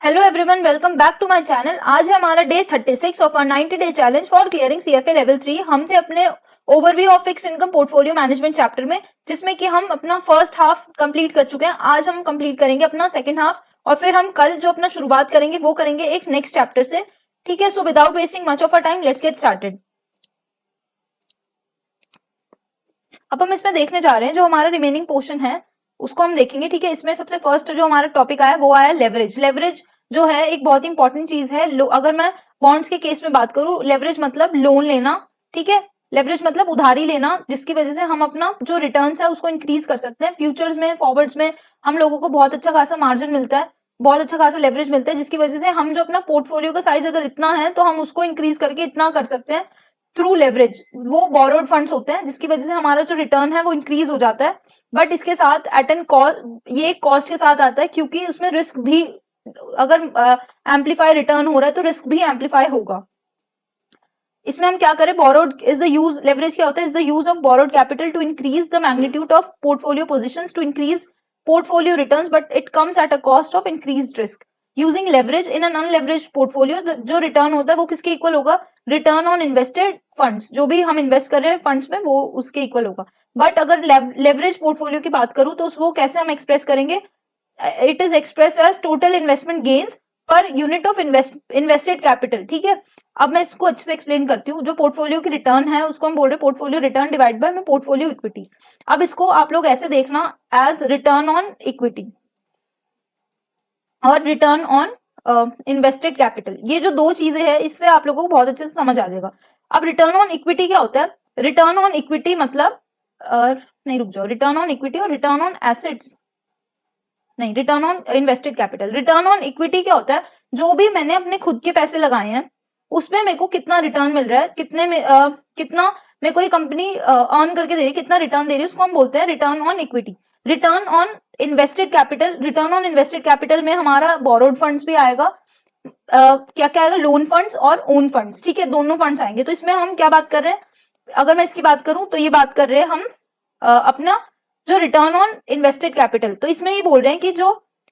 Hello everyone, welcome back to my channel. आज है हमारा day 36 of our 90 day challenge for clearing CFA level 3। हम थे अपने overview of fixed income portfolio management chapter में, जिसमें कि हम अपना फर्स्ट हाफ कंप्लीट कर चुके हैं। आज हम कंप्लीट करेंगे अपना सेकंड हाफ और फिर हम कल जो अपना शुरुआत करेंगे वो करेंगे एक नेक्स्ट चैप्टर से। ठीक है, so without wasting much of our time let's get started. अब हम इसमें देखने जा रहे हैं जो हमारा रिमेनिंग पोर्शन है उसको हम देखेंगे। ठीक है, इसमें सबसे फर्स्ट जो हमारा टॉपिक आया वो आया लेवरेज। लेवरेज जो है एक बहुत इंपॉर्टेंट चीज है। अगर मैं बॉन्ड्स के केस में बात करूं, लेवरेज मतलब लोन लेना। ठीक है, लेवरेज मतलब उधारी लेना, जिसकी वजह से हम अपना जो रिटर्न्स है उसको इंक्रीज कर सकते हैं। फ्यूचर्स में, फॉरवर्ड्स में हम लोगों को बहुत अच्छा खासा मार्जिन मिलता है, बहुत अच्छा खासा लेवरेज मिलता है, जिसकी वजह से हम जो अपना पोर्टफोलियो का साइज अगर इतना है तो हम उसको इंक्रीज करके इतना कर सकते हैं थ्रू लेवरेज। वो बोरोड फंड्स होते हैं जिसकी वजह से हमारा जो रिटर्न है वो इंक्रीज हो जाता है। बट इसके साथ एट एन कॉस्ट, ये एक कॉस्ट के साथ आता है, क्योंकि उसमें रिस्क भी, अगर एम्पलीफाई रिटर्न हो रहा है तो रिस्क भी एम्पलीफाई होगा। इसमें हम क्या करें, borrowed is the use, leverage क्या होता है, is the use of borrowed capital to increase the magnitude of portfolio positions to increase portfolio returns, but it comes at a cost of increased risk. Using leverage in an unleveraged portfolio, जो return होता है वो किसके equal होगा, return on invested funds, जो भी हम invest कर रहे हैं फंड्स में वो उसके इक्वल होगा। बट अगर लेवरेज पोर्टफोलियो की बात करूं तो वो कैसे हम एक्सप्रेस करेंगे, it is express as total investment gains per unit of invested capital. ठीक है, अब मैं इसको अच्छे से एक्सप्लेन करती हूँ। जो पोर्टफोलियो की रिटर्न है उसको हम बोल रहे हैं पोर्टफोलियो रिटर्न डिवाइड बाय में पोर्टफोलियो इक्विटी। अब इसको आप लोग ऐसे देखना एज रिटर्न ऑन इक्विटी और रिटर्न ऑन इन्वेस्टेड कैपिटल। ये जो दो चीजें हैं इससे आप लोगों को बहुत अच्छे से समझ आ जाएगा। अब रिटर्न ऑन इक्विटी क्या होता है, रिटर्न ऑन इक्विटी मतलब नहीं, रुक जाओ, रिटर्न ऑन इक्विटी और रिटर्न ऑन एसेट्स नहीं, return on invested capital. Return on equity क्या होता है, जो भी मैंने अपने खुद के पैसे लगाए हैं उसमें मेरे को कितना रिटर्न मिल रहा है, कितने में कितना मेरे को ये कंपनी अर्न करके दे रही है, कितना रिटर्न दे रही है, उसको हम बोलते हैं return on equity. Return on invested capital, return on invested capital में हमारा बोरोड फंड्स भी आएगा, क्या क्या आएगा, लोन फंड्स और ओन फंड्स। ठीक है, दोनों फंड्स आएंगे। तो इसमें हम क्या बात कर रहे हैं, अगर मैं इसकी बात करूं तो ये बात कर रहे हैं हम अपना जो रिटर्न ऑन इन्वेस्टेड कैपिटल। तो इसमें ये बोल रहे हैं कि जो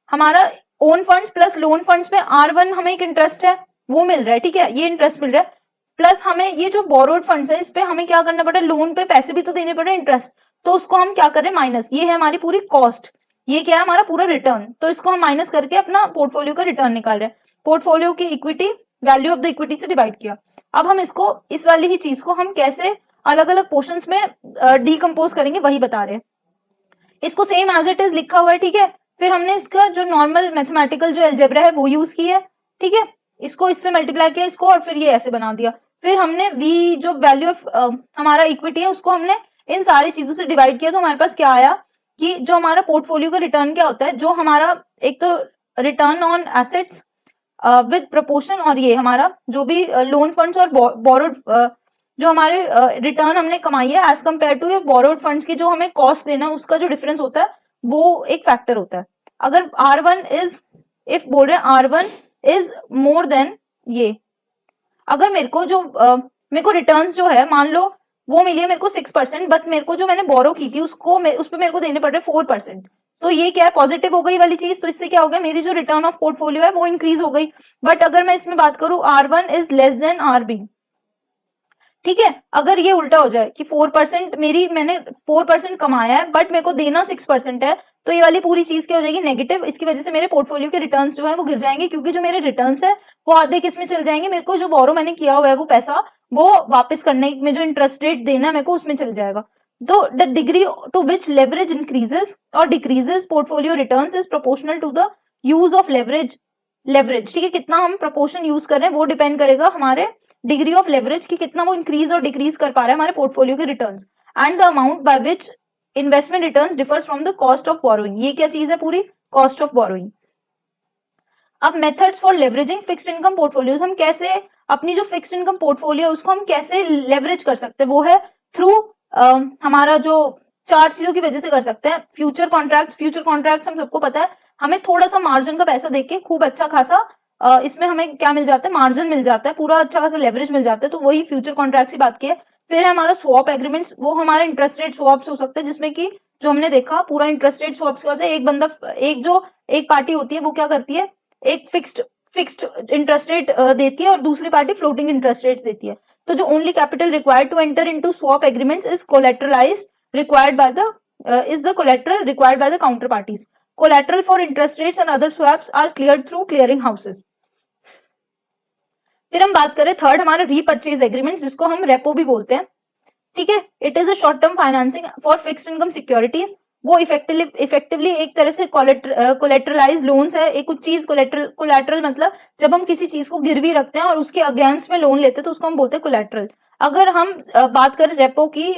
हमारा own funds plus lone funds में R1 हमें एक इंटरेस्ट है वो मिल रहा है। ठीक है, ये इंटरेस्ट मिल रहा है, प्लस हमें ये जो बोरोड फंड्स है इस पे हमें क्या करना पड़ रहा है, लोन पे पैसे भी तो देने पड़ रहे हैं, इंटरेस्ट। तो उसको हम क्या कर रहे हैं, माइनस। ये है हमारी पूरी कॉस्ट, ये क्या है हमारा पूरा रिटर्न, तो इसको हम माइनस करके अपना पोर्टफोलियो का रिटर्न निकाल रहे हैं। पोर्टफोलियो की equity value of the equity से डिवाइड किया। अब हम इसको, इस वाली ही चीज को हम कैसे अलग अलग पोर्शंस में डीकम्पोज करेंगे वही बता रहे हैं। इसको सेम एज इट इज लिखा हुआ है। ठीक है, फिर हमने इसका जो नॉर्मल मैथमेटिकल जो अलजेब्रा है वो यूज की है। ठीक है, इसको इससे मल्टीप्लाई किया इसको और फिर ये ऐसे बना दिया। फिर हमने वी जो वैल्यू ऑफ हमारा इक्विटी है उसको हमने इन सारी चीजों से डिवाइड किया। तो हमारे पास क्या आया कि जो हमारा पोर्टफोलियो का रिटर्न क्या होता है, जो हमारा एक तो return on assets with proportion, और ये हमारा जो भी लोन फंड्स और बोरोड जो हमारे रिटर्न हमने कमाई है एज कम्पेयर टू ये बोरोड फंड्स की जो हमें कॉस्ट देना उसका जो डिफरेंस होता है वो एक फैक्टर होता है। अगर R1 इज, इफ बोल रहे हैं R1 इज मोर देन ये, अगर मेरे को जो मेरे को रिटर्न्स जो है मान लो वो मिली है मेरे को 6%, बट मेरे को जो मैंने बोरो की थी उसको उस पर मेरे को देने पड़ रहे 4%, तो ये क्या है, पॉजिटिव हो गई वाली चीज। तो इससे क्या हो गया, मेरी जो रिटर्न ऑफ पोर्टफोलियो है वो इंक्रीज हो गई। बट अगर मैं इसमें बात करूं R1 is less than RB, ठीक है, अगर ये उल्टा हो जाए कि 4% मैंने 4% कमाया है बट मेरे को देना 6% है, तो ये वाली पूरी चीज क्या हो जाएगी, नेगेटिव। इसकी वजह से मेरे पोर्टफोलियो के रिटर्न्स जो है वो गिर जाएंगे, क्योंकि जो मेरे रिटर्न्स है वो आधे किस में चल जाएंगे, मेरे को जो बोरो मैंने किया हुआ है वो पैसा वो वापस करने में जो इंटरेस्ट रेट देना है मेरे को उसमें चल जाएगा। तो the degree to which leverage increases और decreases portfolio returns is proportional to the use of leverage. ठीक है, कितना हम प्रोपोर्शन यूज कर रहे हैं वो डिपेंड करेगा हमारे डिग्री ऑफ लेवरेज की, कितना वो इंक्रीज और डिक्रीज कर पा रहा है हमारे पोर्टफोलियो के returns. And the amount by which investment returns differs from the cost of borrowing. ये क्या चीज है, पूरी कॉस्ट ऑफ बोरोइंग। अब methods for leveraging fixed income portfolios, हम कैसे अपनी जो फिक्स्ड इनकम पोर्टफोलियो उसको हम कैसे लेवरेज कर सकते हैं, वो है थ्रू हमारा जो 4 चीजों की वजह से कर सकते हैं। फ्यूचर कॉन्ट्रैक्ट्स हम सबको पता है, हमें थोड़ा सा मार्जिन का पैसा देके खूब अच्छा खासा इसमें हमें क्या मिल जाता है, मार्जिन मिल जाता है, पूरा अच्छा खासा लेवरेज मिल जाता है। तो वही फ्यूचर कॉन्ट्रैक्ट की बात की है। फिर हमारा स्वॉप एग्रीमेंट्स, वो हमारे इंटरेस्ट रेट स्वॉप्स हो सकते हैं, जिसमें कि जो हमने देखा पूरा इंटरेस्ट रेट स्वॉप्स की वजह से एक पार्टी होती है वो क्या करती है, एक फिक्स्ड इंटरेस्ट रेट देती है और दूसरी पार्टी फ्लोटिंग इंटरेस्ट रेट देती है। तो जो only capital required to enter into swap agreements is collateralised required by the is the collateral required by the counterparties. Collateral for interest rates and other swaps are cleared through clearing houses. फिर हम बात करें third हमारा repurchase agreement, जिसको हम repo भी बोलते हैं, ठीक है। It is a short term financing for fixed income securities. वो इफेक्टिवली एक तरह से कोलेटरलाइज लोन्स है। एक कुछ चीज कोलेटरल मतलब जब हम किसी चीज को गिरवी रखते हैं और उसके अगेंस्ट में लोन लेते हैं तो उसको हम बोलते हैं कोलेटरल। अगर हम बात करें रेपो की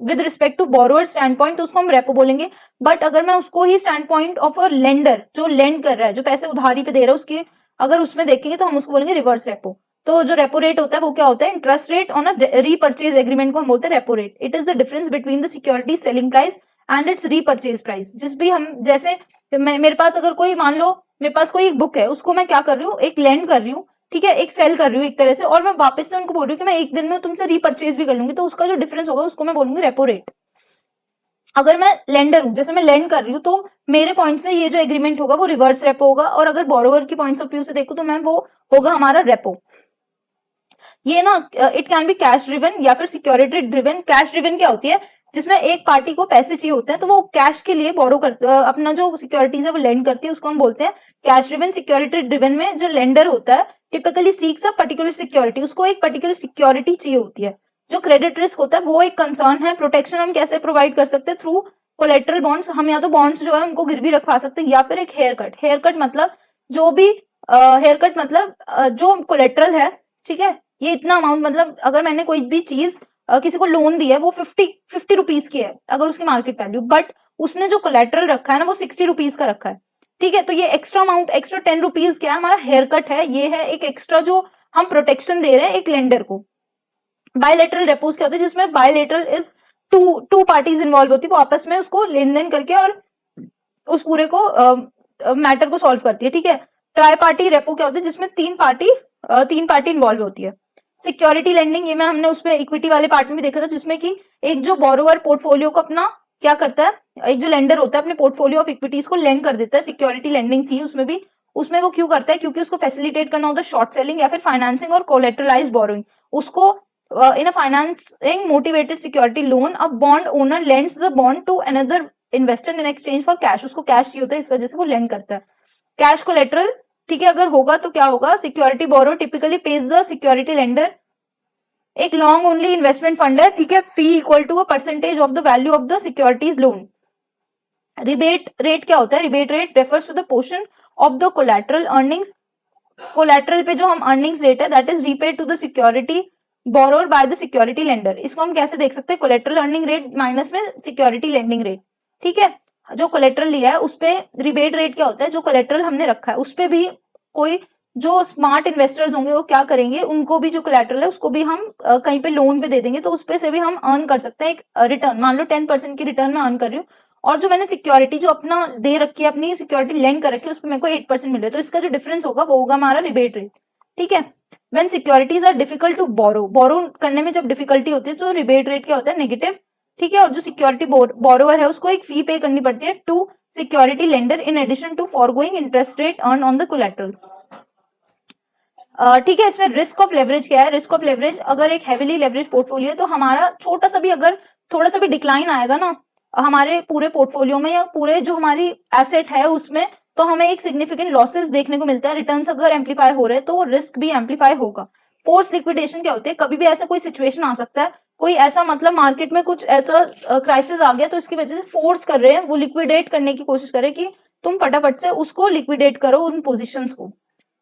with respect to borrower standpoint तो उसको हम रेपो बोलेंगे। बट अगर मैं उसको ही standpoint of a lender, जो लेंड कर रहा है, जो पैसे उधारी पे दे रहा है, उसके अगर उसमें देखेंगे तो हम उसको बोलेंगे रिवर्स रेपो। तो जो रेपो रेट होता है वो क्या होता है, interest rate on a repurchase agreement को हम बोलते हैं repo rate. It is the difference between the security selling price and it's repurchase price. जिस भी हम जैसे मेरे पास अगर कोई मान लो मेरे पास कोई एक बुक है, उसको मैं क्या कर रही हूँ, एक लेंड कर रही हूँ, ठीक है, एक सेल कर रही हूँ एक तरह से, और मैं वापस से उनको बोल रही हूँ कि मैं एक दिन में तुमसे रीपर्चेज भी कर लूंगी, तो उसका जो डिफरेंस होगा उसको मैं बोलूंगी रेपो रेट। अगर मैं लेंडर हूं, जैसे मैं लेंड कर रही हूँ, तो मेरे पॉइंट से ये जो एग्रीमेंट होगा वो रिवर्स रेपो होगा, और अगर बोरोवर की पॉइंट ऑफ व्यू से देखूं तो मैं वो होगा हमारा रेपो। ये ना it can be cash driven या फिर सिक्योरिटी ड्रिवन। कैश ड्रिवन क्या होती है, जिसमें एक पार्टी को पैसे चाहिए होते हैं तो वो कैश के लिए बोरो कर अपना जो सिक्योरिटीज है वो लेंड करती है, उसको हम बोलते हैं कैश ड्रिवन। सिक्योरिटी ड्रिवन में जो लेंडर होता है typically seeks a particular security, उसको एक पर्टिकुलर सिक्योरिटी चाहिए होती है। जो क्रेडिट रिस्क होता है वो एक कंसर्न है। प्रोटेक्शन हम कैसे प्रोवाइड कर सकते हैं, थ्रू कोलेट्रल बॉन्ड्स। हम या तो बॉन्ड्स जो है उनको गिरवी रखवा सकते हैं, या फिर एक हेयर कट। हेयर कट मतलब जो भी हेयर कट मतलब जो कोलेट्रल है, ठीक है, ये इतना अमाउंट, मतलब अगर मैंने कोई भी चीज किसी को लोन दी है वो 50 रुपीज की है अगर उसकी मार्केट वैल्यू, बट उसने जो कोलेट्रल रखा है ना वो 60 रुपीज का रखा है, ठीक है, तो ये एक्स्ट्रा अमाउंट, एक्स्ट्रा 10 रुपीज क्या है, हमारा हेयर कट है। ये है एक एक्स्ट्रा जो हम प्रोटेक्शन दे रहे हैं एक लेंडर को। बायलैटरल रेपोज क्या होता है, जिसमें bilateral is two parties involve होती है, वो आपस में उसको लेन देन करके और उस पूरे को मैटर को सॉल्व करती है, ठीक है। ट्राई पार्टी रेपो क्या होती है, जिसमें तीन पार्टी इन्वॉल्व होती है। सिक्योरिटी लेंडिंग, ये मैं हमने उसमें इक्विटी वाले पार्ट में भी देखा था, जिसमें कि एक जो बोरोवर पोर्टफोलियो को अपना क्या करता है, एक जो लेंडर होता है अपने पोर्टफोलियो ऑफ इक्विटीज को लेंड कर देता है। सिक्योरिटी लेंडिंग थी उसमें भी, उसमें वो क्यों करता है, क्योंकि उसको फैसिलिटेट करना होता है शॉर्ट सेलिंग या फिर फाइनेंसिंग और कोलेटरलाइज बोरोइंग। उसको in a financing motivated security loan a bond owner lends the bond to another investor in exchange for cash। उसको कैश चाहिए होता है, इस वजह से वो लेंड करता है। कैश कोलेटरल, ठीक है, अगर होगा तो क्या होगा, security borrow typically pays the security lender. एक लॉन्ग ओनली इन्वेस्टमेंट फंड है, ठीक है, fee equal to a percentage of the value of the securities loan. Rebate rate क्या होता है, rebate rate refers to the portion of the collateral earnings. Collateral पे जो हम अर्निंग्स रेट है that is repaid to the security borrowed by the security lender. इसको हम कैसे देख सकते हैं, कोलेटरल अर्निंग रेट माइनस में सिक्योरिटी लेंडिंग रेट, ठीक है। जो कोलेटरल लिया है उस पे रिबेट रेट क्या होता है, जो कोलेटरल हमने रखा है उस पे भी कोई जो स्मार्ट इन्वेस्टर्स होंगे वो क्या करेंगे, उनको भी जो कोलेटरल है उसको भी हम कहीं पे लोन पे दे देंगे, तो उस पे से भी हम अर्न कर सकते हैं एक रिटर्न। मान लो 10% की रिटर्न में अर्न कर रही हूँ, और जो मैंने सिक्योरिटी जो अपना दे रखी है, अपनी सिक्योरिटी लेंड कर रखी है, उस पर मेरे को 8% मिल रहा है, तो इसका जो डिफरेंस होगा वो होगा हमारा रिबेट रेट, ठीक है। When securities are difficult to borrow करने में जब डिफिकल्टी होती है तो रिबेट रेट क्या होता है, नेगेटिव, ठीक है। और जो सिक्योरिटी बोरोवर है उसको एक फी पे करनी पड़ती है to security lender in addition to forgoing interest rate earn on the collateral, ठीक है। इसमें रिस्क ऑफ लेवरेज क्या है, रिस्क ऑफ लेवरेज, अगर एक हेविली लेवरेज पोर्टफोलियो है तो हमारा छोटा सा भी अगर थोड़ा सा भी डिक्लाइन आएगा ना हमारे पूरे पोर्टफोलियो में या पूरे जो हमारी एसेट है उसमें, तो हमें एक सिग्निफिकेंट लॉसेस देखने को मिलता है। रिटर्न्स अगर एम्पलीफाई हो रहे हैं तो रिस्क भी एम्पलीफाई होगा। फोर्स लिक्विडेशन क्या होती है, कभी भी ऐसा कोई सिचुएशन आ सकता है, कोई ऐसा मतलब मार्केट में कुछ ऐसा क्राइसिस आ गया तो इसकी वजह से फोर्स कर रहे हैं, वो लिक्विडेट करने की कोशिश करे कि तुम फटाफट से उसको लिक्विडेट करो उन पोजिशंस को।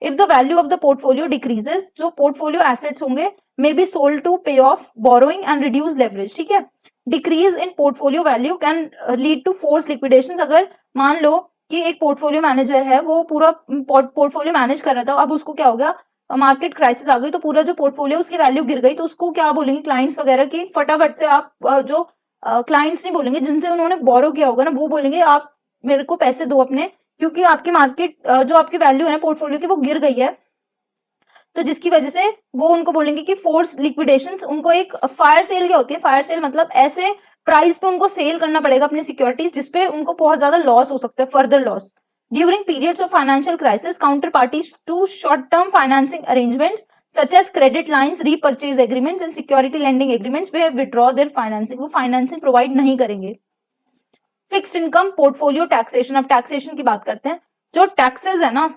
If the value of the portfolio decreases, जो पोर्टफोलियो एसेट्स होंगे may be sold to pay off borrowing and reduce leverage, ठीक है। Decrease in portfolio value can lead to force liquidation. अगर मान लो कि एक पोर्टफोलियो मैनेजर है, वो पूरा पोर्टफोलियो मैनेज कर रहा था, अब उसको क्या हो गया, मार्केट क्राइसिस आ गई तो पूरा जो पोर्टफोलियो उसकी वैल्यू गिर गई, तो उसको क्या बोलेंगे क्लाइंट्स वगैरह की, फटाफट से आप जो क्लाइंट्स नहीं बोलेंगे जिनसे उन्होंने बोरो किया होगा ना, वो बोलेंगे आप मेरे को पैसे दो अपने, क्योंकि आपकी मार्केट जो आपकी वैल्यू है ना पोर्टफोलियो की वो गिर गई है। तो जिसकी वजह से वो उनको बोलेंगे कि फोर्स लिक्विडेशंस, उनको एक फायर सेल क्या होती है, फायर सेल मतलब ऐसे प्राइस पे उनको सेल करना पड़ेगा अपनी सिक्योरिटीज जिसपे उनको बहुत ज्यादा लॉस हो सकता है, further loss. During periods of financial crisis counterparties to short term financing arrangements such as credit lines, repurchase agreements and security lending agreements where withdraw their financing, वो financing provide नहीं करेंगे। Fixed income portfolio taxation, अब taxation की बात करते हैं। जो taxes है ना,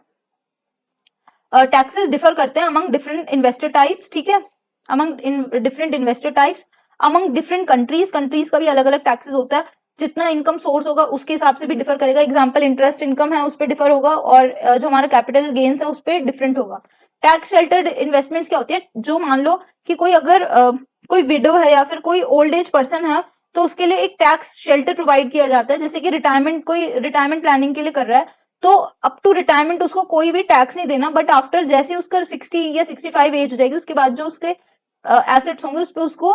टैक्सेस डिफर करते हैं अमंग डिफरेंट इन्वेस्टर टाइप्स, ठीक है, among different investor types, among different countries, countries का भी अलग अलग टैक्सेस होता है, जितना इनकम सोर्स होगा उसके हिसाब से भी डिफर करेगा। एग्जांपल इंटरेस्ट इनकम है उस पर डिफर होगा, और जो हमारा कैपिटल गेन्स है उस पर डिफरेंट होगा। टैक्स शेल्टर्ड इन्वेस्टमेंट्स क्या होती है, जो मान लो कि कोई अगर कोई विडो है या फिर कोई ओल्ड एज पर्सन है तो उसके लिए एक टैक्स शेल्टर प्रोवाइड किया जाता है। जैसे कि रिटायरमेंट, कोई रिटायरमेंट प्लानिंग के लिए कर रहा है तो अप टू रिटायरमेंट उसको कोई भी टैक्स नहीं देना, बट आफ्टर जैसे उसका 60 या 65 एज हो जाएगी उसके बाद जो उसके एसेट्स होंगे उस पर उसको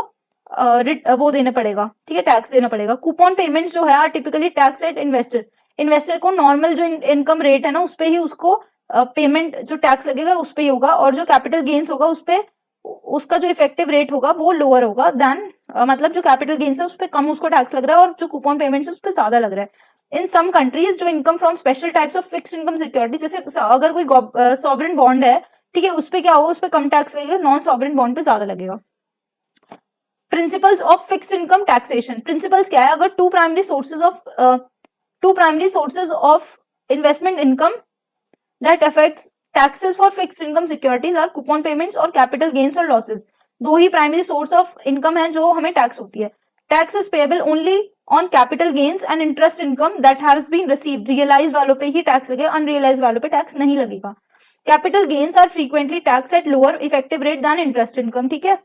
वो देना पड़ेगा, ठीक है, टैक्स देना पड़ेगा। कूपन पेमेंट्स जो है are typically tax at investor, investor को नॉर्मल जो इनकम रेट है ना उस पर ही उसको पेमेंट जो टैक्स लगेगा उस पर ही होगा, और जो कैपिटल गेन्स होगा उस पर उसका जो इफेक्टिव रेट होगा वो लोअर होगा देन मतलब जो कैपिटल गेन्स है उस पर कम उसको टैक्स लग रहा है और जो कूपन पेमेंट्स है उस पर ज्यादा लग रहा है। इन सम कंट्रीज जो income from special types of fixed income security, जैसे अगर कोई सॉवरेन बॉन्ड है, ठीक है, उस पर क्या होगा, उस पर कम टैक्स लगेगा, नॉन सॉवरेन बॉन्ड पे ज्यादा लगेगा। Principles of fixed income taxation, principles क्या है, अगर two primary sources of investment income that affects taxes for fixed income securities are coupon payments और capital gains और losses। दो ही प्राइमरी सोर्स ऑफ इनकम है जो हमें टैक्स होती है। Tax is payable only on capital gains and interest income that has been received, realise वालों पे ही टैक्स लगेगा, अनरियलाइज वालों पे टैक्स नहीं लगेगा। Capital gains are frequently tax at lower effective rate than interest income, ठीक है।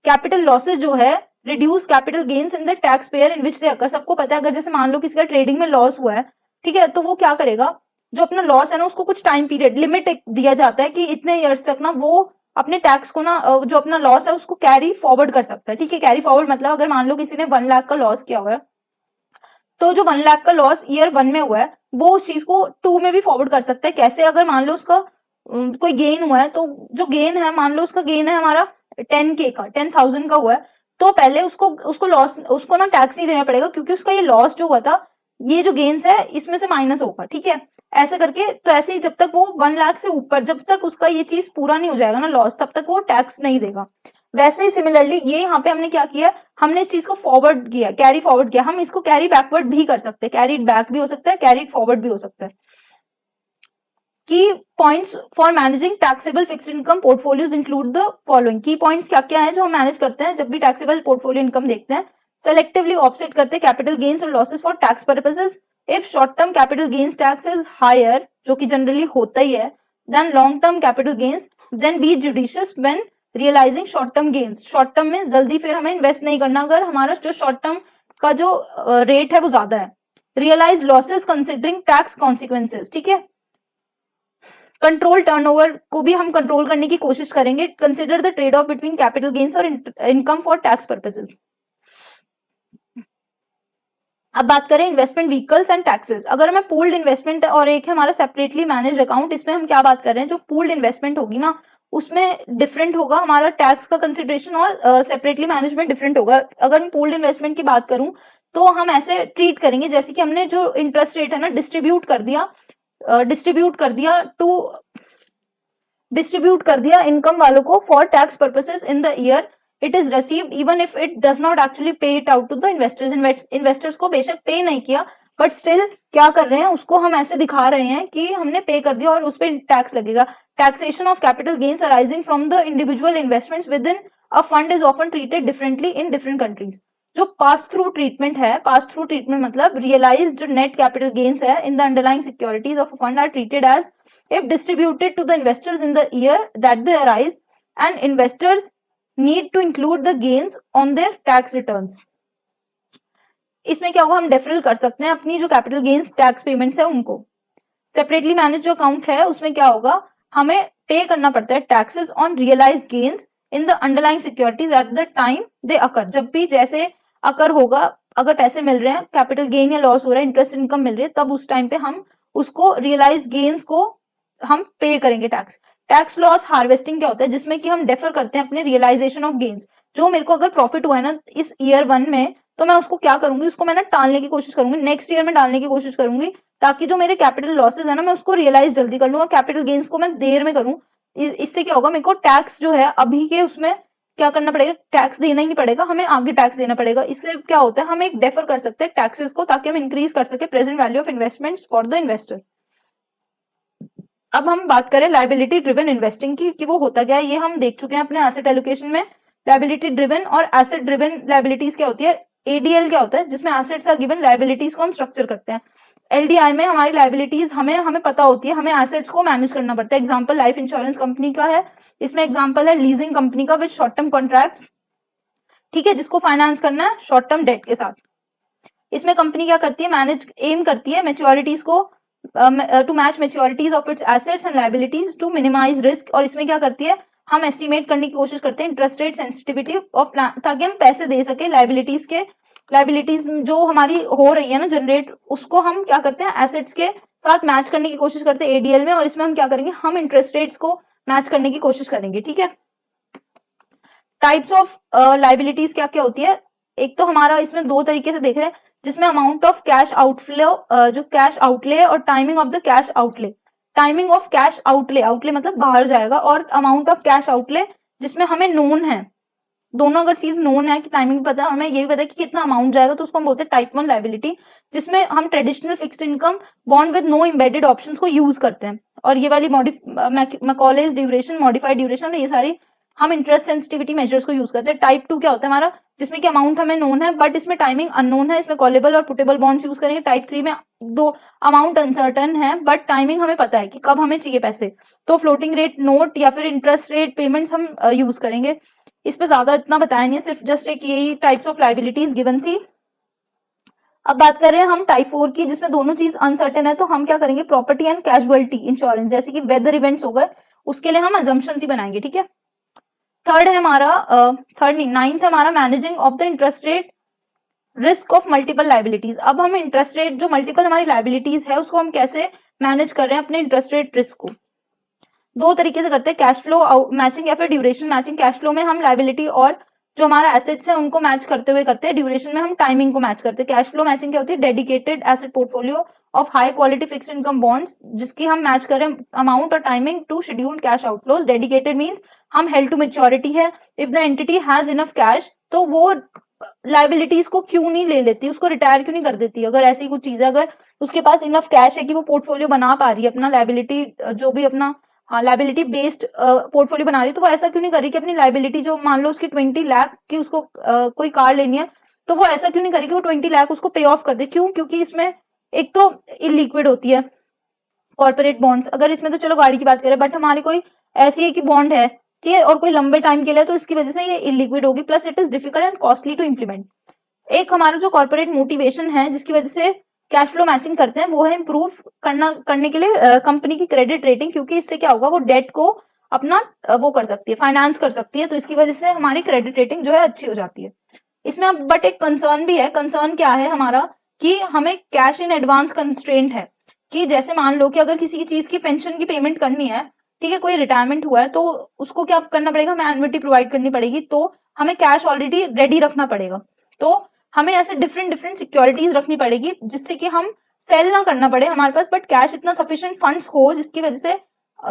कैपिटल लॉसेज जो है reduce capital gains in the taxpayer in which they occur. सबको पता है अगर जैसे मान लो किसी का ट्रेडिंग में लॉस हुआ है, ठीक है, तो वो क्या करेगा, जो अपना लॉस है ना उसको कुछ टाइम पीरियड लिमिट दिया जाता है कि इतने ईयर्स तक ना वो अपने टैक्स को ना जो अपना लॉस है उसको कैरी फॉरवर्ड कर सकता है, ठीक है। कैरी फॉरवर्ड मतलब अगर मान लो किसी ने 1 लाख का लॉस किया हुआ है तो जो 1 लाख का लॉस ईयर 1 में हुआ है वो उस चीज को 2 में भी फॉरवर्ड कर सकता है। कैसे, अगर मान लो उसका कोई गेन हुआ है तो जो गेन है, मान लो उसका गेन है हमारा 10K का, 10,000 का हुआ है, तो पहले उसको लॉस, उसको ना टैक्स नहीं देना पड़ेगा क्योंकि उसका ये लॉस जो हुआ था, ये जो गेन्स है इसमें से माइनस होगा, ठीक है। ऐसे करके, तो ऐसे ही जब तक वो 1 लाख से ऊपर, जब तक उसका ये चीज पूरा नहीं हो जाएगा ना लॉस, तब तक वो टैक्स नहीं देगा। वैसे ही सिमिलरली ये यहाँ पे हमने क्या किया, हमने इस चीज को फॉरवर्ड किया, कैरी फॉरवर्ड किया। हम इसको कैरी बैकवर्ड भी कर सकते हैं, कैरी बैक भी हो सकता है, कैरी फॉरवर्ड भी हो सकता है। की points for managing taxable fixed income portfolios include the following. की पॉइंट्स क्या क्या है जो हम मैनेज करते हैं जब भी टैक्सेबल पोर्टफोलियो इनकम देखते हैं। सेलेक्टिवली ऑफसेट करते हैं कैपिटल गेन्स और losses for tax purposes. If short term capital gains tax is higher, जो कि जनरली होता ही है, then long term capital gains, then be judicious when realising short term gains. Short term में जल्दी फिर हमें इन्वेस्ट नहीं करना अगर हमारा जो शॉर्ट टर्म का जो रेट है वो ज्यादा है। Realise losses considering tax consequences, ठीक है। कंट्रोल टर्नओवर को भी हम कंट्रोल करने की कोशिश करेंगे। Consider the trade off between capital gains और इनकम फॉर टैक्स पर्पसेस। अब बात करें इन्वेस्टमेंट व्हीकल्स एंड टैक्सेस। अगर हमें पूल्ड इन्वेस्टमेंट और एक है हमारा सेपरेटली मैनेज्ड अकाउंट, इसमें हम क्या बात कर रहे हैं, जो पूल्ड इन्वेस्टमेंट होगी ना उसमें डिफरेंट होगा हमारा टैक्स का कंसिडरेशन और सेपरेटली मैनेजमेंट डिफरेंट होगा। अगर मैं पूल्ड इन्वेस्टमेंट की बात करूं तो हम ऐसे ट्रीट करेंगे जैसे कि हमने जो इंटरेस्ट रेट है ना डिस्ट्रीब्यूट कर दिया इनकम वालों को for tax purposes in the year it is received, even if it does not actually pay it out to the investors. Investors को बेशक पे नहीं किया बट स्टिल क्या कर रहे हैं, उसको हम ऐसे दिखा रहे हैं कि हमने पे कर दिया और उस पर टैक्स लगेगा। Taxation of capital gains arising from the individual investments within a fund is often treated differently in different countries. जो पास थ्रू ट्रीटमेंट है, पास थ्रू ट्रीटमेंट मतलब रियलाइज्ड नेट कैपिटल गेन्स है in the underlying securities of a fund are treated as if distributed to the investors in the year that they arise and investors need to include the gains on their tax returns. इसमें क्या होगा, हम deferral कर सकते हैं अपनी जो capital gains tax payments है उनको। सेपरेटली मैनेज जो अकाउंट है उसमें क्या होगा, हमें पे करना पड़ता है taxes on realised gains in the underlying securities at the time they occur. जब भी जैसे अकर होगा, अगर पैसे मिल रहे हैं, कैपिटल गेन या लॉस हो रहा है, इंटरेस्ट इनकम मिल रही है, तब उस टाइम पे हम उसको रियलाइज गेन्स को हम पे करेंगे टैक्स। टैक्स लॉस हार्वेस्टिंग क्या होता है, जिसमें कि हम डेफर करते हैं अपने रियलाइजेशन ऑफ गेन्स। जो मेरे को अगर प्रॉफिट हुआ है ना इस ईयर 1 में, तो मैं उसको क्या करूंगी, उसको मैं ना टालने की कोशिश करूंगी, नेक्स्ट ईयर में डालने की कोशिश करूंगी, ताकि जो मेरे कैपिटल लॉसेज है ना मैं उसको रियलाइज जल्दी कर लूँ और कैपिटल गेन्स को मैं देर में करूँ। इससे क्या होगा, मेरे को टैक्स जो है अभी के उसमें क्या करना पड़ेगा, टैक्स देना ही नहीं पड़ेगा, हमें आगे टैक्स देना पड़ेगा। इससे क्या होता है, हम एक डेफर कर सकते हैं टैक्सेस को, ताकि हम इंक्रीज कर सके present value of investments for the investor. अब हम बात करें लाइबिलिटी ड्रिवन इन्वेस्टिंग की, कि वो होता क्या है, ये हम देख चुके हैं अपने एसेट एलोकेशन में। लाइबिलिटी ड्रिवन और एसेट ड्रिवन लाइबिलिटीज क्या होती है, एडीएल क्या होता है, जिसमें एसेट्स आर गिवन, लाइबिलिटीज को हम स्ट्रक्चर करते हैं। एलडीआई में हमारी लाइबिलिटीज हमें पता होती है, हमें एसेट्स को मैनेज करना पड़ता है। एग्जांपल लाइफ इंश्योरेंस कंपनी का है, इसमें एग्जांपल है लीजिंग कंपनी का विद शॉर्ट टर्म कॉन्ट्रैक्ट्स, ठीक है, जिसको फाइनेंस करना है शॉर्ट टर्म डेट के साथ। इसमें कंपनी क्या करती है, मैनेज एम करती है मैच्योरिटीज को to match maturities of its assets and liabilities to minimise risk. और इसमें क्या करती है, हम एस्टिमेट करने की कोशिश करते हैं इंटरेस्ट रेट सेंसिटिविटी ऑफ, ताकि हम पैसे दे सके लाइबिलिटीज जो हमारी हो रही है ना जनरेट, उसको हम क्या करते हैं एसेट्स के साथ मैच करने की कोशिश करते हैं एडीएल में। और इसमें हम क्या करेंगे, हम इंटरेस्ट रेट्स को मैच करने की कोशिश करेंगे, ठीक है। टाइप्स ऑफ लाइबिलिटीज क्या क्या होती है, एक तो हमारा इसमें दो तरीके से देख रहे हैं, जिसमें अमाउंट ऑफ कैश आउटफ्लो, जो कैश आउटले और timing of the cash outlay. Timing of cash outlay मतलब बाहर जाएगा, और अमाउंट ऑफ कैश आउटले जिसमें हमें नोन है, दोनों अगर चीज नोन है कि टाइमिंग पता है, हमें ये भी पता है कि कितना अमाउंट जाएगा, तो उसको हम बोलते हैं टाइप 1 लाइबिलिटी, जिसमें हम traditional fixed income bond with no embedded options को यूज करते हैं। और ये वाली मैकॉलेज ड्यूरेशन, मॉडिफाइड ड्यूरेशन, ये सारी हम इंटरेस्ट सेंसिटिविटी मेजर्स को यूज करते हैं। टाइप 2 क्या होता है हमारा, जिसमें कि अमाउंट हमें नोन है बट इसमें टाइमिंग अननोन है, इसमें कॉलेबल और पुटेबल बॉन्ड्स यूज करेंगे। टाइप 3 में दो अमाउंट अनसर्टन है बट टाइमिंग हमें पता है कि कब हमें चाहिए पैसे, तो फ्लोटिंग रेट नोट या फिर इंटरेस्ट रेट पेमेंट्स हम यूज करेंगे। इस पे ज्यादा इतना बताया नहीं, सिर्फ जस्ट एक यही टाइप्स ऑफ लाइबिलिटीज गिवन थी। अब बात कर रहे हैं हम टाइप 4 की, जिसमें दोनों चीज अनसर्टेन है, तो हम क्या करेंगे, प्रॉपर्टी एंड कैजुअलिटी इंश्योरेंस, जैसे कि वेदर इवेंट्स हो गए, उसके लिए हम अजम्पशंस ही बनाएंगे, ठीक है। थर्ड है हमारा नाइन्थ है हमारा managing of the interest rate risk of multiple liabilities. अब हम इंटरेस्ट रेट जो मल्टीपल हमारी लाइबिलिटीज है उसको हम कैसे मैनेज कर रहे हैं अपने इंटरेस्ट रेट रिस्क को, दो तरीके से करते हैं, कैश फ्लो मैचिंग या फिर ड्यूरेशन मैचिंग। कैश फ्लो में हम लाइबिलिटी और जो हमारा एसेट्स है उनको मैच करते हुए करते हैं, ड्यूरेशन में हम टाइमिंग को मैच करते हैं। कैश फ्लो मैचिंग क्या होती है, dedicated asset portfolio of high quality fixed income bonds, जिसकी हम मैच करें अमाउंट और timing to scheduled cash outflows. Dedicated means हम हेल्ड टू मैच्योरिटी है, if the entity has enough cash, तो वो लाइबिलिटीज को क्यों नहीं ले लेती, उसको रिटायर क्यों नहीं कर देती, अगर ऐसी कुछ चीज है, अगर उसके पास इनफ कैश है कि वो पोर्टफोलियो बना पा रही है अपना लाइबिलिटी, जो भी अपना लाइबिलिटी बेस्ड पोर्टफोलियो बना रही है, तो वो ऐसा क्यों नहीं कर रही कि अपनी लाइबिलिटी जो मान लो उसकी 20 लाख की उसको कोई कार लेनी है, तो वो ऐसा क्यों नहीं करेगी वो 20 लाख उसको पे ऑफ कर दे। क्यों, क्योंकि इसमें एक तो इलिक्विड होती है कॉर्पोरेट बॉन्ड्स, अगर इसमें तो चलो गाड़ी की बात करें, बट हमारी कोई ऐसी है कि बॉन्ड है, ठीक है, और कोई लंबे टाइम के लिए, तो इसकी वजह से ये इलिक्विड होगी, plus it is difficult and costly to implement. एक हमारा जो कॉर्पोरेट मोटिवेशन है जिसकी वजह से कैश फ्लो मैचिंग करते हैं, वो है इंप्रूव करने के लिए कंपनी की क्रेडिट रेटिंग, क्योंकि इससे क्या होगा, वो डेट को अपना वो कर सकती है, फाइनेंस कर सकती है, तो इसकी वजह से हमारी क्रेडिट रेटिंग जो है अच्छी हो जाती है। इसमें अब बट एक कंसर्न भी है। कंसर्न क्या है हमारा, कि हमें कैश इन एडवांस कंस्ट्रेंट है, कि जैसे मान लो कि अगर किसी की चीज की पेंशन की पेमेंट करनी है, ठीक है, कोई रिटायरमेंट हुआ है, तो उसको क्या करना पड़ेगा, हमें एन्युटी प्रोवाइड करनी पड़ेगी, तो हमें कैश ऑलरेडी रेडी रखना पड़ेगा, तो हमें ऐसे डिफरेंट सिक्योरिटीज रखनी पड़ेगी जिससे कि हम सेल ना करना पड़े हमारे पास, बट कैश इतना सफिशिएंट फंड्स हो जिसकी वजह से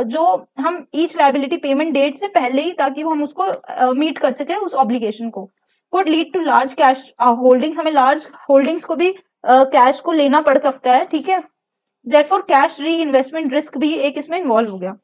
जो हम ईच लायबिलिटी पेमेंट डेट से पहले ही, ताकि हम उसको मीट कर सके उस ऑब्लिगेशन को, could lead to large cash holdings, हमें लार्ज होल्डिंग्स को भी कैश को लेना पड़ सकता है, ठीक है। देयरफॉर कैश री इन्वेस्टमेंट रिस्क भी एक इसमें इन्वॉल्व हो गया।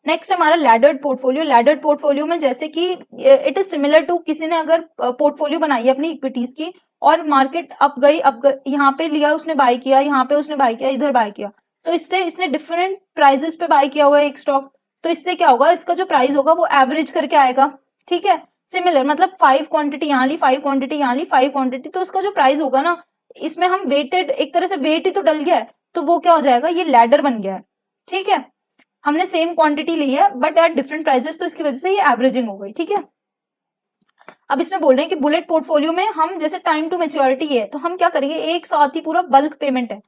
नेक्स्ट हमारा लैडर्ड पोर्टफोलियो। लैडर्ड पोर्टफोलियो में जैसे कि इट इज सिमिलर टू, किसी ने अगर पोर्टफोलियो बनाई है अपनी इक्विटीज की, और मार्केट अप गई, यहाँ पे लिया उसने बाय किया, यहाँ पे उसने बाय किया, इधर बाय किया, तो इससे इसने डिफरेंट प्राइजेस पे बाय किया हुआ है एक स्टॉक, तो इससे क्या होगा, इसका जो प्राइस होगा वो एवरेज करके आएगा, ठीक है। सिमिलर मतलब 5 क्वांटिटी यहाँ ली, 5 क्वांटिटी यहाँ ली, 5 क्वांटिटी, तो इसका जो प्राइस होगा ना, इसमें हम वेटेड, एक तरह से वेट ही तो डल गया है, तो वो क्या हो जाएगा, ये लैडर बन गया है, ठीक है। हमने सेम क्वांटिटी ली है बट एट डिफरेंट प्राइसेस, तो इसकी वजह से ये एवरेजिंग हो गई, ठीक है। अब इसमें बोल रहे हैं कि बुलेट पोर्टफोलियो में हम जैसे टाइम टू मेच्योरिटी है, तो हम क्या करेंगे, एक साथ ही पूरा बल्क पेमेंट है।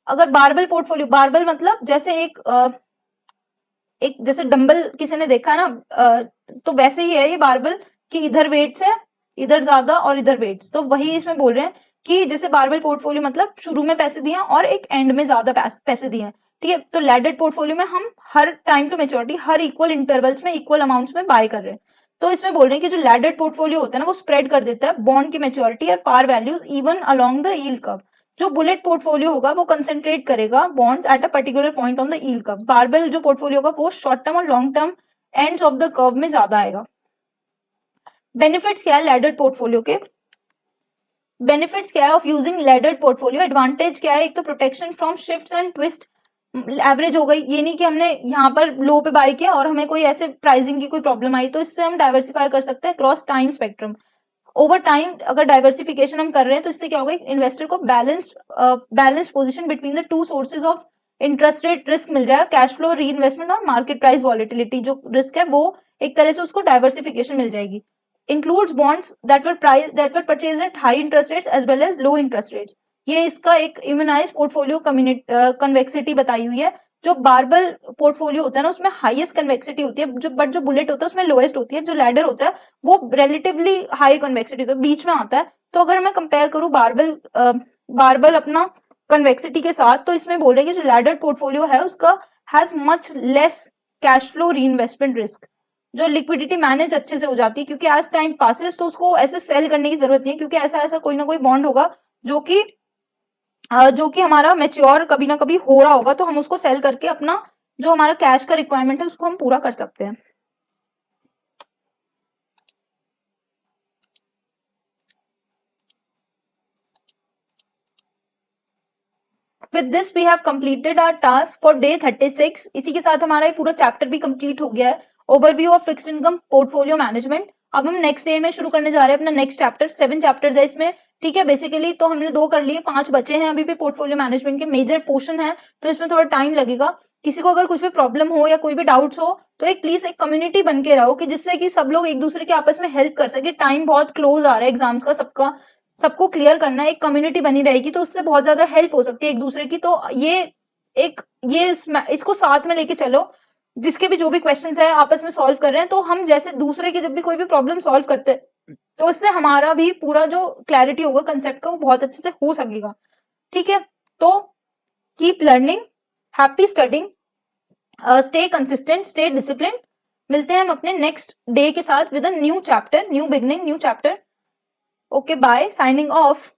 अगर बारबल पोर्टफोलियो, बारबल मतलब जैसे एक जैसे डंबल किसी ने देखा है ना, तो वैसे ही है ये बारबल, कि इधर वेट्स है इधर ज्यादा और इधर वेट्स। तो वही इसमें बोल रहे हैं कि जैसे बारबेल पोर्टफोलियो मतलब शुरू में पैसे दिए और एक एंड में ज्यादा पैसे दिए, ठीक है। तो लैडर्ड पोर्टफोलियो में हम हर टाइम टू मेच्योरिटी हर इक्वल इंटरवल्स में इक्वल अमाउंट्स में बाय कर रहे हैं। तो इसमें बोल रहे हैं कि जो लैडर्ड पोर्टफोलियो होता है ना वो स्प्रेड कर देता है बॉन्ड की मेच्योरिटी और par values even along the yield curve. जो बुलेट पोर्टफोलियो होगा वो कंसेंट्रेट करेगा bonds at a particular point on the yield curve. Barbell जो पोर्टफोलियो होगा वो शॉर्ट टर्म और long term ends of the curve में ज्यादा आएगा। बेनिफिट्स क्या है लैडर्ड पोर्टफोलियो के? बेनिफिट्स क्या है ऑफ यूजिंग लैडर्ड पोर्टफोलियो? एडवांटेज क्या है? एक तो protection from shifts and twist, average हो गई, ये नहीं कि हमने यहाँ पर लो पे बाय किया और हमें कोई ऐसे प्राइसिंग की कोई प्रॉब्लम आई, तो इससे हम डाइवर्सिफाई कर सकते हैं cross time spectrum. Over time अगर डाइवर्सिफिकेशन हम कर रहे हैं तो इससे क्या होगा, इन्वेस्टर को balanced position between the two sources of interest rate risk मिल जाएगा, कैश फ्लो री इन्वेस्टमेंट और मार्केट प्राइस वॉलिटिलिटी जो रिस्क है वो एक तरह से उसको डाइवर्सिफिकेशन मिल जाएगी। Includes bonds that were purchase at high interest rates as well as low interest rates. ये इसका एक इम्यूनाइज पोर्टफोलियो कन्वेक्सिटी बताई हुई है। जो बारबल पोर्टफोलियो होता है ना उसमें हाईएस्ट कन्वेक्सिटी होती है, जो बुलेट होता है उसमें लोएस्ट होती है, जो लैडर होता है वो रिलेटिवली हाई कन्वेक्सिटी होता है, बीच में आता है। तो अगर मैं कंपेयर करूं बारबल अपना कन्वेक्सिटी के साथ, तो इसमें बोल रहे हैं कि जो लैडर पोर्टफोलियो है उसका has much less cash flow री इन्वेस्टमेंट रिस्क। जो लिक्विडिटी मैनेज अच्छे से हो जाती है क्योंकि एज टाइम पासेस तो उसको ऐसे सेल करने की जरूरत नहीं है, क्योंकि ऐसा कोई ना कोई बॉन्ड होगा जो कि हमारा मेच्योर कभी ना कभी हो रहा होगा, तो हम उसको सेल करके अपना जो हमारा कैश का रिक्वायरमेंट है उसको हम पूरा कर सकते हैं। With this we have completed our task for day 36। इसी के साथ हमारा ये पूरा चैप्टर भी कंप्लीट हो गया है, overview of fixed income portfolio management. अब हम नेक्स्ट डे में शुरू करने जा रहे हैं अपना नेक्स्ट चैप्टर। 7 चैप्टर्स है इसमें, ठीक है। बेसिकली तो हमने 2 कर लिए, 5 बचे हैं अभी भी पोर्टफोलियो मैनेजमेंट के, मेजर पोर्शन है तो इसमें थोड़ा टाइम लगेगा। किसी को अगर कुछ भी प्रॉब्लम हो या कोई भी डाउट्स हो तो प्लीज एक कम्युनिटी बन के रहो कि जिससे कि सब लोग एक दूसरे के आपस में हेल्प कर सके। टाइम बहुत क्लोज आ रहा है एग्जाम्स का, सबको क्लियर करना है, एक कम्युनिटी बनी रहेगी तो उससे बहुत ज्यादा हेल्प हो सकती है एक दूसरे की। तो इसको साथ में लेके चलो, जिसके भी जो भी क्वेश्चंस है आपस में सॉल्व कर रहे हैं, तो हम जैसे दूसरे की जब भी कोई भी प्रॉब्लम सॉल्व करते हैं तो इससे हमारा भी पूरा जो क्लैरिटी होगा कंसेप्ट का वो बहुत अच्छे से हो सकेगा, ठीक है। तो keep learning, happy studying, stay consistent, stay discipline. मिलते हैं हम अपने नेक्स्ट डे के साथ with a new chapter, new beginning, new chapter. Okay bye, signing of.